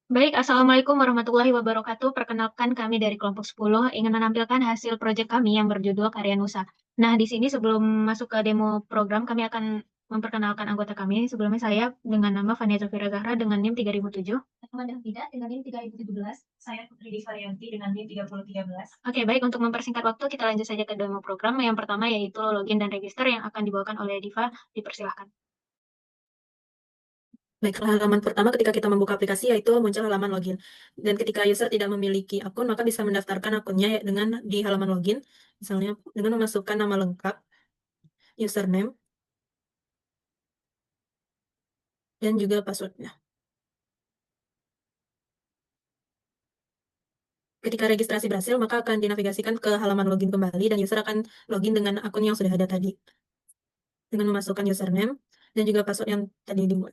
Baik, Assalamualaikum warahmatullahi wabarakatuh. Perkenalkan kami dari kelompok 10 ingin menampilkan hasil proyek kami yang berjudul Karya Nusa. Nah, di sini sebelum masuk ke demo program, kami akan memperkenalkan anggota kami. Sebelumnya saya dengan nama Fania Zafira Zahra dengan NIM 3007. Teman dan tidak dengan NIM 3017. Saya Putri Divarianti dengan NIM 3013. Oke, baik. Untuk mempersingkat waktu, kita lanjut saja ke demo program. Yang pertama yaitu login dan register yang akan dibawakan oleh Diva. Dipersilahkan. Baik, halaman pertama ketika kita membuka aplikasi yaitu muncul halaman login. Dan ketika user tidak memiliki akun, maka bisa mendaftarkan akunnya dengan di halaman login, misalnya dengan memasukkan nama lengkap, username, dan juga passwordnya. Ketika registrasi berhasil, maka akan dinavigasikan ke halaman login kembali dan user akan login dengan akun yang sudah ada tadi, dengan memasukkan username dan juga password yang tadi dibuat.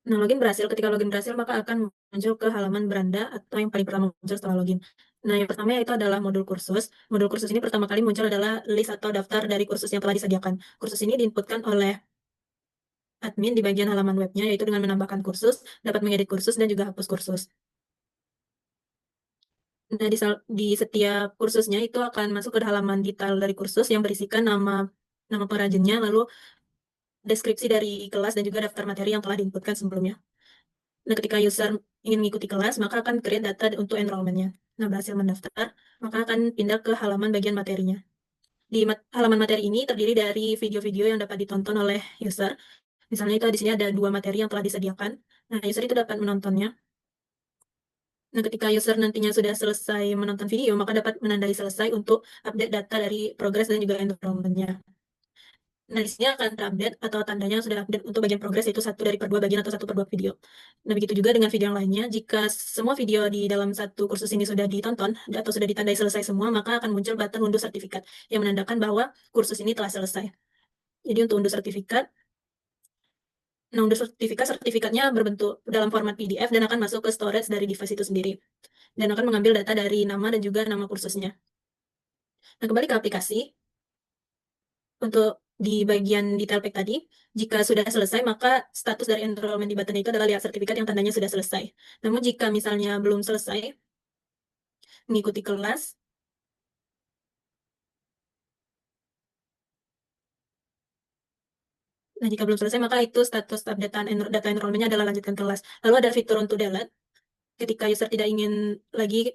Nah, login berhasil. Ketika login berhasil, maka akan muncul ke halaman beranda atau yang paling pertama muncul setelah login. Nah, yang pertama yaitu adalah modul kursus. Modul kursus ini pertama kali muncul adalah list atau daftar dari kursus yang telah disediakan. Kursus ini diinputkan oleh admin di bagian halaman webnya, yaitu dengan menambahkan kursus, dapat mengedit kursus, dan juga hapus kursus. Nah, di setiap kursusnya itu akan masuk ke halaman detail dari kursus yang berisikan nama pengrajinnya, lalu deskripsi dari kelas dan juga daftar materi yang telah diinputkan sebelumnya. Nah, ketika user ingin mengikuti kelas, maka akan create data untuk enrollment-nya. Nah, berhasil mendaftar, maka akan pindah ke halaman bagian materinya. Di halaman materi ini terdiri dari video-video yang dapat ditonton oleh user. Misalnya itu di sini ada 2 materi yang telah disediakan. Nah, user itu dapat menontonnya. Nah, ketika user nantinya sudah selesai menonton video, maka dapat menandai selesai untuk update data dari progres dan juga enrollment-nya. Nah, di sini akan terupdate atau tandanya sudah update untuk bagian progres, yaitu 1/2 bagian atau 1/2 video. Nah, begitu juga dengan video yang lainnya. Jika semua video di dalam satu kursus ini sudah ditonton atau sudah ditandai selesai semua, maka akan muncul button unduh sertifikat yang menandakan bahwa kursus ini telah selesai. Jadi untuk unduh sertifikat, nah unduh sertifikatnya berbentuk dalam format PDF dan akan masuk ke storage dari device itu sendiri. Dan akan mengambil data dari nama dan juga nama kursusnya. Nah, kembali ke aplikasi. Untuk di bagian detail pack tadi, jika sudah selesai, maka status dari enrollment di button itu adalah lihat sertifikat yang tandanya sudah selesai. Namun jika misalnya belum selesai mengikuti kelas, nah jika belum selesai, maka itu status update data enrollment-nya adalah lanjutkan kelas. Lalu ada fitur untuk delete. Ketika user tidak ingin lagi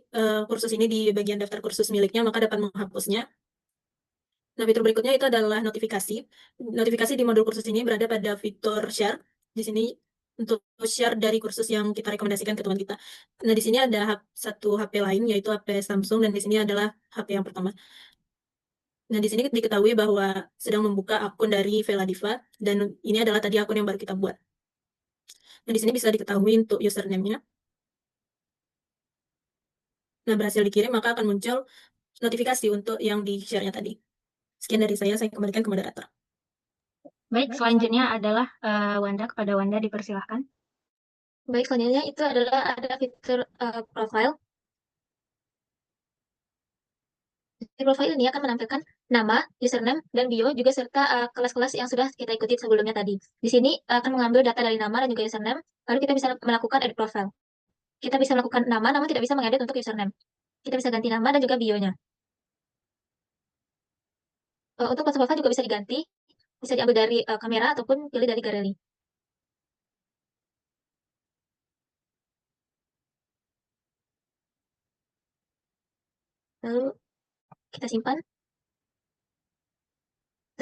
kursus ini di bagian daftar kursus miliknya, maka dapat menghapusnya. Nah, fitur berikutnya itu adalah notifikasi. Notifikasi di modul kursus ini berada pada fitur share. Di sini untuk share dari kursus yang kita rekomendasikan ke teman kita. Nah, di sini ada satu HP lain, yaitu HP Samsung, dan di sini adalah HP yang pertama. Nah, di sini diketahui bahwa sedang membuka akun dari Vela Diva, dan ini adalah tadi akun yang baru kita buat. Nah, di sini bisa diketahui untuk username-nya. Nah, berhasil dikirim, maka akan muncul notifikasi untuk yang di-share-nya tadi. Sekian dari saya kembalikan ke moderator. Baik, selanjutnya adalah Wanda. Kepada Wanda dipersilahkan. Baik, selanjutnya itu adalah ada fitur profile. Di profile ini akan menampilkan nama, username, dan bio, juga serta kelas-kelas yang sudah kita ikuti sebelumnya tadi. Di sini akan mengambil data dari nama dan juga username, lalu kita bisa melakukan edit profile. Kita bisa melakukan nama, namun tidak bisa mengedit untuk username. Kita bisa ganti nama dan juga bionya. Untuk ponsel profile juga bisa diganti, bisa diambil dari kamera ataupun pilih dari galeri. Lalu kita simpan,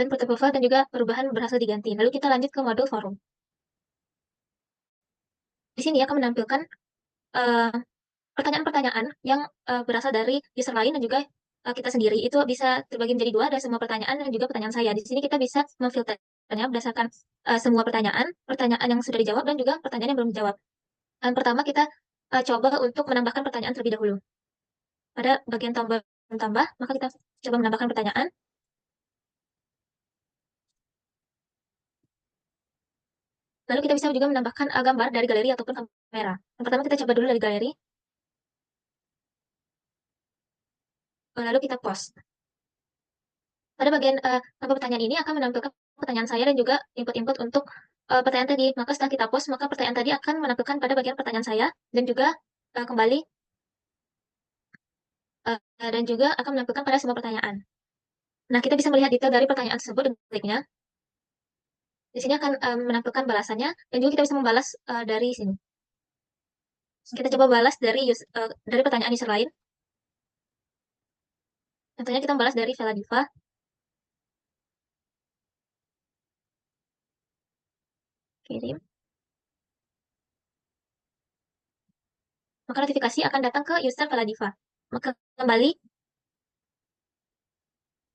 dan foto profile dan juga perubahan berhasil diganti. Lalu kita lanjut ke modul forum. Di sini akan menampilkan eh, pertanyaan-pertanyaan yang berasal dari user lain dan juga kita sendiri. Itu bisa terbagi menjadi dua, ada semua pertanyaan dan juga pertanyaan saya. Di sini kita bisa memfilternya berdasarkan semua pertanyaan, pertanyaan yang sudah dijawab dan juga pertanyaan yang belum dijawab. Dan pertama kita coba untuk menambahkan pertanyaan terlebih dahulu. Pada bagian tombol tambah, maka kita coba menambahkan pertanyaan. Lalu kita bisa juga menambahkan gambar dari galeri ataupun kamera. Yang pertama kita coba dulu dari galeri. Lalu kita post. Pada bagian tombol pertanyaan ini akan menampilkan pertanyaan saya dan juga input-input untuk pertanyaan tadi. Maka setelah kita post, maka pertanyaan tadi akan menampilkan pada bagian pertanyaan saya dan juga kembali dan juga akan menampilkan pada semua pertanyaan. Nah, kita bisa melihat detail dari pertanyaan tersebut dan kliknya. Di sini akan menampilkan balasannya dan juga kita bisa membalas dari sini. Kita coba balas dari pertanyaan user lain. Contohnya kita membalas dari Vela Diva. Kirim. Maka notifikasi akan datang ke user Vela Diva. Maka kembali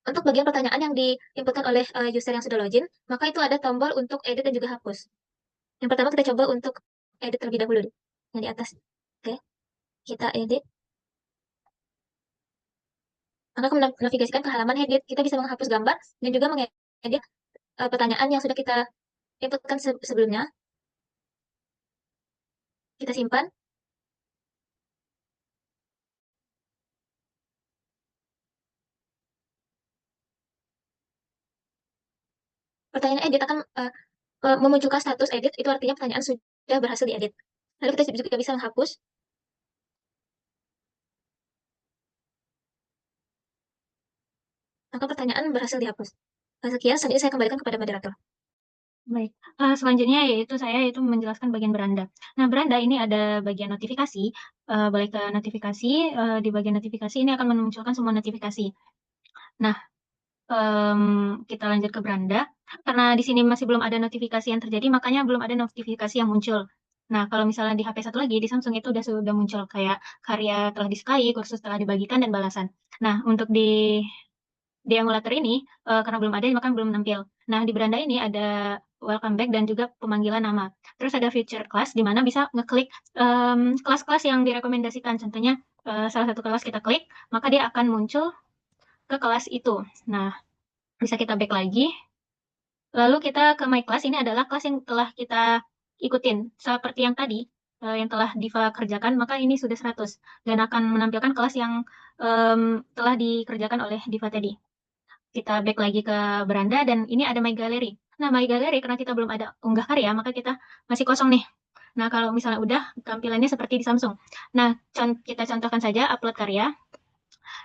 untuk bagian pertanyaan yang diinputkan oleh user yang sudah login, maka itu ada tombol untuk edit dan juga hapus. Yang pertama kita coba untuk edit terlebih dahulu, yang di atas. Oke, kita edit. Maka menavigasikan ke halaman edit. Kita bisa menghapus gambar dan juga mengedit pertanyaan yang sudah kita inputkan sebelumnya. Kita simpan. Pertanyaan edit akan memunculkan status edit, itu artinya pertanyaan sudah berhasil diedit. Lalu kita juga bisa menghapus. Maka pertanyaan berhasil dihapus. Sekian, selanjutnya saya kembalikan kepada moderator. Baik, selanjutnya yaitu menjelaskan bagian beranda. Nah, beranda ini ada bagian notifikasi, boleh ke notifikasi, di bagian notifikasi ini akan memunculkan semua notifikasi. Nah, kita lanjut ke beranda. Karena di sini masih belum ada notifikasi yang terjadi, makanya belum ada notifikasi yang muncul. Nah, kalau misalnya di HP satu lagi, di Samsung itu sudah muncul kayak karya telah disukai, kursus telah dibagikan, dan balasan. Nah, untuk di emulator ini, karena belum ada, maka belum nampil. Nah, di beranda ini ada welcome back dan juga pemanggilan nama. Terus ada feature class, di mana bisa ngeklik kelas-kelas yang direkomendasikan. Contohnya, salah satu kelas kita klik, maka dia akan muncul ke kelas itu. Nah, bisa kita back lagi. Lalu kita ke My Class, ini adalah kelas yang telah kita ikutin. Seperti yang tadi, yang telah Diva kerjakan, maka ini sudah 100. Dan akan menampilkan kelas yang telah dikerjakan oleh Diva tadi. Kita back lagi ke beranda, dan ini ada My Gallery. Nah, My Gallery, karena kita belum ada unggah karya, maka kita masih kosong nih. Nah, kalau misalnya udah, tampilannya seperti di Samsung. Nah, kita contohkan saja upload karya.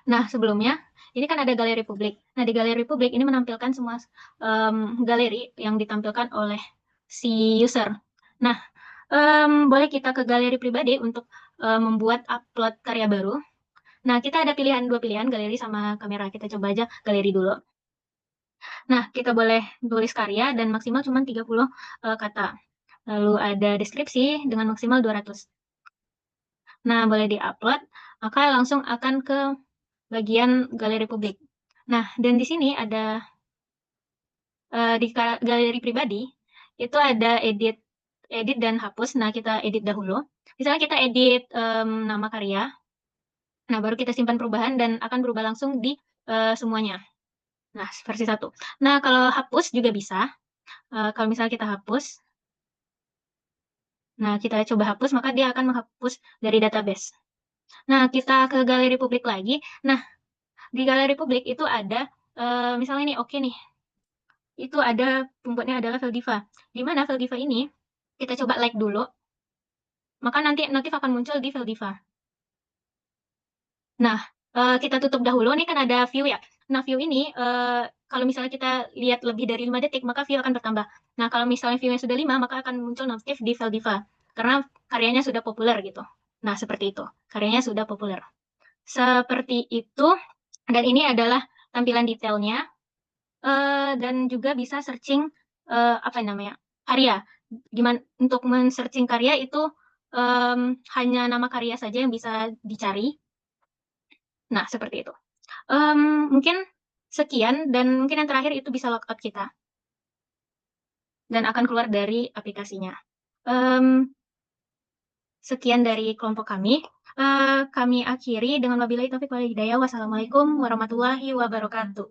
Nah, sebelumnya, ini kan ada galeri publik. Nah, di galeri publik ini menampilkan semua galeri yang ditampilkan oleh si user. Nah, boleh kita ke galeri pribadi untuk membuat upload karya baru. Nah, kita ada dua pilihan, galeri sama kamera. Kita coba aja galeri dulu. Nah, kita boleh tulis karya dan maksimal cuma 30 kata. Lalu ada deskripsi dengan maksimal 200. Nah, boleh di-upload, maka langsung akan ke bagian galeri publik. Nah, dan di sini ada di galeri pribadi itu ada edit dan hapus. Nah, kita edit dahulu. Misalnya kita edit nama karya. Nah, baru kita simpan perubahan dan akan berubah langsung di semuanya. Nah, versi 1. Nah, kalau hapus juga bisa. Kalau misalnya kita hapus, nah kita coba hapus, maka dia akan menghapus dari database. Nah, kita ke galeri publik lagi. Nah, di galeri publik itu ada, misalnya nih, oke nih, itu ada pembuatnya adalah Veldiva. Di mana Veldiva ini, kita coba like dulu, maka nanti notif akan muncul di Veldiva. Nah, kita tutup dahulu, nih kan ada view ya. Nah, view ini, kalau misalnya kita lihat lebih dari 5 detik, maka view akan bertambah. Nah, kalau misalnya view-nya sudah 5, maka akan muncul notif di Veldiva. Karena karyanya sudah populer gitu. Nah, seperti itu. Karyanya sudah populer. Seperti itu. Dan ini adalah tampilan detailnya. Dan juga bisa searching, apa namanya, karya. Gimana untuk men-searching karya itu hanya nama karya saja yang bisa dicari. Nah, seperti itu. Mungkin sekian, dan mungkin yang terakhir itu bisa logout kita. Dan akan keluar dari aplikasinya. Sekian dari kelompok kami. Kami akhiri dengan wabillahi taufiq wal hidayah. Wassalamualaikum warahmatullahi wabarakatuh.